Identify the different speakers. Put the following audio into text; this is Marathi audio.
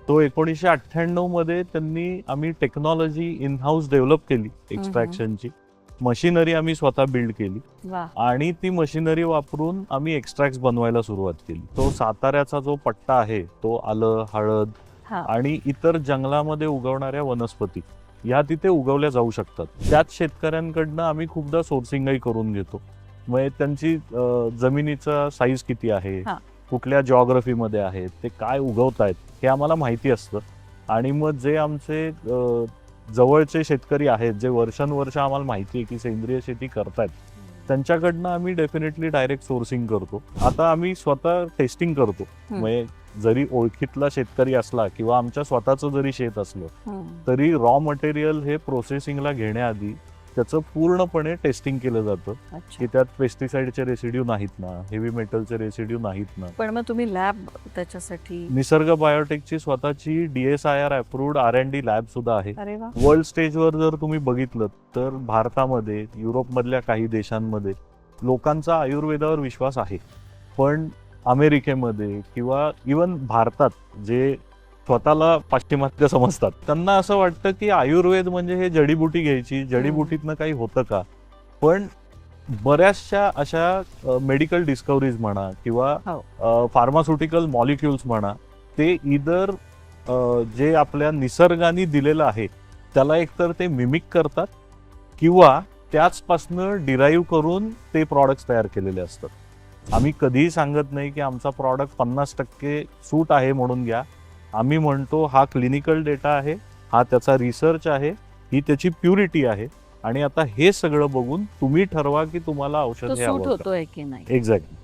Speaker 1: तो 1998 मध्ये आम्ही टेक्नॉलॉजी इन हाऊस डेव्हलप केली एक्स्ट्रॅक्शनची. मशिनरी आम्ही स्वतः बिल्ड केली आणि ती मशिनरी वापरून आम्ही एक्स्ट्रॅक्ट बनवायला सुरुवात केली. तो साताऱ्याचा जो पट्टा आहे तो आलं, हळद आणि इतर जंगलामध्ये उगवणाऱ्या वनस्पती या तिथे उगवल्या जाऊ शकतात. त्याच शेतकऱ्यांकडनं आम्ही खूपदा सोर्सिंगही करून घेतो. मग त्यांची जमिनीचा साईज किती आहे, कुठल्या जॉग्रफीमध्ये आहे, ते काय उगवतायत हे आम्हाला माहिती असतं. आणि मग जे आमचे जवळचे शेतकरी आहेत जे वर्षानुवर्ष आम्हाला माहिती आहे की सेंद्रिय शेती करतायत, त्यांच्याकडनं आम्ही डेफिनेटली डायरेक्ट सोर्सिंग करतो. आता आम्ही स्वतः टेस्टिंग करतो. म्हणजे जरी ओळखीतला शेतकरी असला किंवा आमच्या स्वतःचं जरी शेत असलं तरी रॉ मटेरियल हे प्रोसेसिंगला घेण्याआधी त्याचं पूर्णपणे टेस्टिंग केलं जातं की त्यात पेस्टिसाइडचे रेसिड्यू नाहीत ना, हेवी मेटलचे रेसिड्यू नाहीत ना.
Speaker 2: पण मग तुम्ही लॅब त्याच्यासाठी
Speaker 1: निसर्ग बायोटेकची स्वतःची DSIR अप्रूव्ड R&D लॅब सुद्धा आहे. वर्ल्ड स्टेजवर जर तुम्ही बघितलं तर भारतामध्ये, युरोपमधल्या काही देशांमध्ये लोकांचा आयुर्वेदावर विश्वास आहे. पण अमेरिकेमध्ये किंवा इवन भारतात जे स्वतःला पाश्चिमात्य समजतात त्यांना असं वाटतं की आयुर्वेद म्हणजे हे जडीबुटी घ्यायची, जडीबुटीतनं काही होतं का. पण बऱ्याचशा अशा मेडिकल डिस्कव्हरीज म्हणा किंवा फार्मास्युटिकल मॉलिक्युल्स म्हणा, ते इदर जे आपल्या निसर्गाने दिलेलं आहे त्याला एकतर ते मिमिक करतात किंवा त्याचपासनं डिराईव्ह करून ते प्रॉडक्ट्स तयार केलेले असतात. आम्ही कधीही सांगत नाही की आमचा प्रॉडक्ट 50% सूट आहे म्हणून घ्या. आम्ही म्हणतो हा क्लिनिकल डेटा आहे, हा त्याचा रिसर्च आहे, ही त्याची प्युरिटी आहे आणि आता हे सगळं बघून तुम्ही ठरवा की तुम्हाला औषध
Speaker 2: सूट होतोय की नाही.
Speaker 1: एक्झॅक्टली.